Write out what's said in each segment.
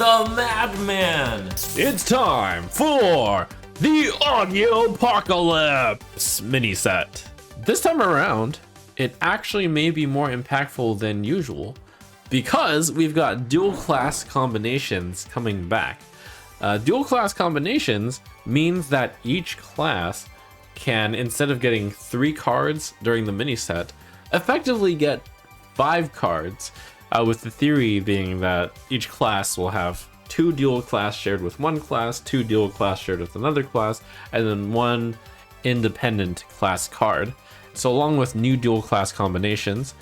the Madman. It's time for the Audiopocalypse mini set. This time around, it actually may be more impactful than usual because we've got dual class combinations coming back. Dual class combinations means that each class can, instead of getting 3 cards during the mini set, effectively get 5 cards, with the theory being that each class will have 2 dual class shared with one class, 2 dual class shared with another class, and then 1 independent class card. So along with new dual class combinations,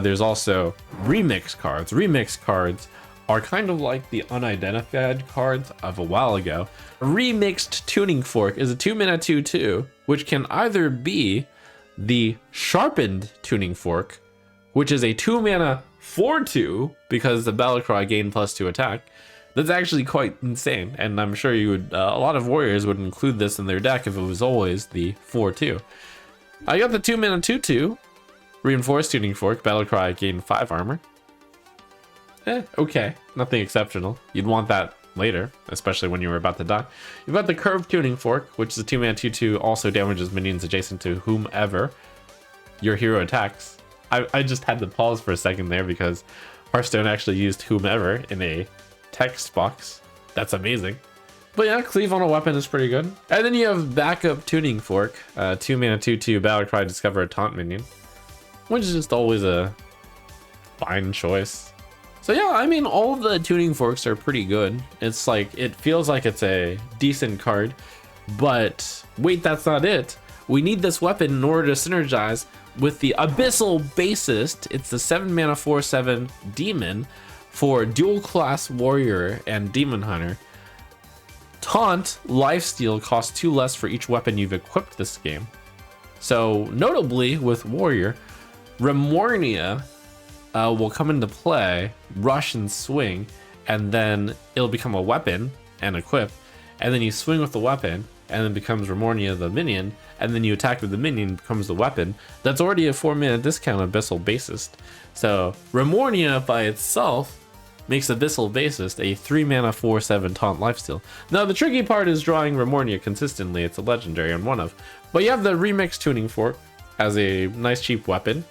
there's also remix cards. Remix cards are kind of like the unidentified cards of a while ago. A remixed tuning fork is a 2-mana 2/2, which can either be the sharpened tuning fork, which is a 2-mana 4/2 because the battle cry gain +2 attack. That's actually quite insane, and I'm sure you would, a lot of warriors would include this in their deck if it was always the 4/2. I got the 2-mana 2/2 reinforced tuning fork, battle cry gain 5 armor. Okay, nothing exceptional. You'd want that later, especially when you were about to die. You've got the curved tuning fork, which is a 2-mana 2/2, also damages minions adjacent to whomever your hero attacks. I just had to pause for a second there because Hearthstone actually used whomever in a text box. That's amazing. But yeah, cleave on a weapon is pretty good. And then you have backup tuning fork, 2-mana 2/2, battle cry, discover a taunt minion, which is just always a fine choice. So yeah, I mean, all of the tuning forks are pretty good. It's like, it feels like it's a decent card, but wait, that's not it. We need this weapon in order to synergize with the Abyssal Bassist. It's the 7-mana 4/7 demon for dual class warrior and demon hunter. Taunt lifesteal costs 2 less for each weapon you've equipped this game. So notably with warrior, Remornia will come into play, rush and swing, and then it'll become a weapon and equip, and then you swing with the weapon, and then becomes Remornia the minion, and then you attack with the minion, becomes the weapon. That's already a 4-mana discount Abyssal Bassist. So Remornia by itself makes Abyssal Bassist a 3-mana 4/7 taunt lifesteal. Now the tricky part is drawing Remornia consistently. It's a legendary on one of. But you have the remix tuning fork as a nice cheap weapon.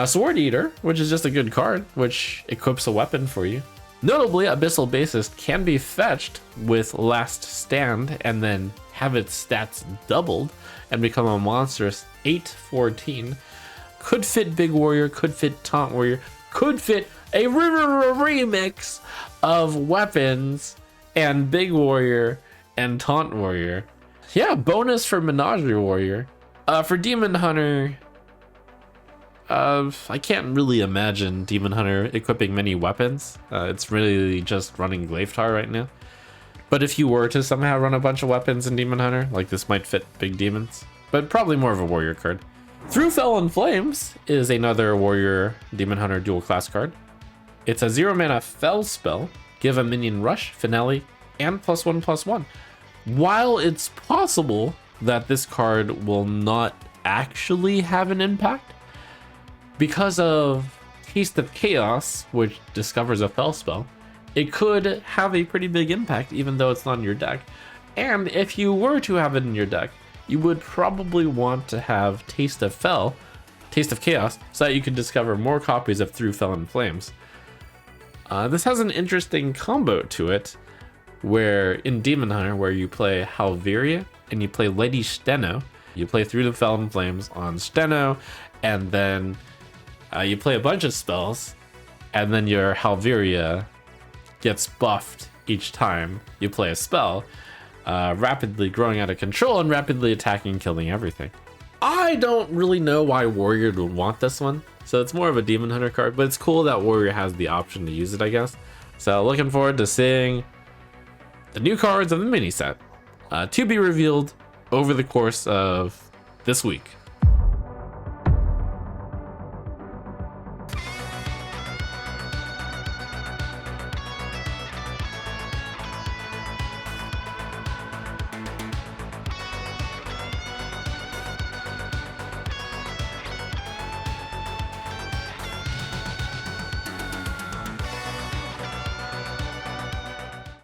Sword Eater, which is just a good card, which equips a weapon for you. Notably, Abyssal Bassist can be fetched with Last Stand and then have its stats doubled and become a monstrous 8/14. Could fit Big Warrior, could fit Taunt Warrior, could fit a remix of weapons and Big Warrior and Taunt Warrior. Yeah, bonus for Menagerie Warrior. For Demon Hunter, I can't really imagine Demon Hunter equipping many weapons. It's really just running Glaivetar right now. But if you were to somehow run a bunch of weapons in Demon Hunter, like this might fit big demons, but probably more of a warrior card. Through Fell and Flames is another warrior Demon Hunter dual class card. It's a 0-mana Fell spell, give a minion rush, finale, and +1/+1. While it's possible that this card will not actually have an impact, because of Taste of Chaos, which discovers a Fell spell, it could have a pretty big impact even though it's not in your deck. And if you were to have it in your deck, you would probably want to have Taste of Chaos, so that you can discover more copies of Through Fell and Flames. This has an interesting combo to it, where in Demon Hunter, where you play Halveria and you play Lady Steno, you play Through the Fell and Flames on Steno, and then you play a bunch of spells, and then your Halveria gets buffed each time you play a spell, rapidly growing out of control and rapidly attacking, killing everything. I don't really know why Warrior would want this one, so it's more of a Demon Hunter card, but it's cool that Warrior has the option to use it, I guess. So looking forward to seeing the new cards of the mini set, to be revealed over the course of this week.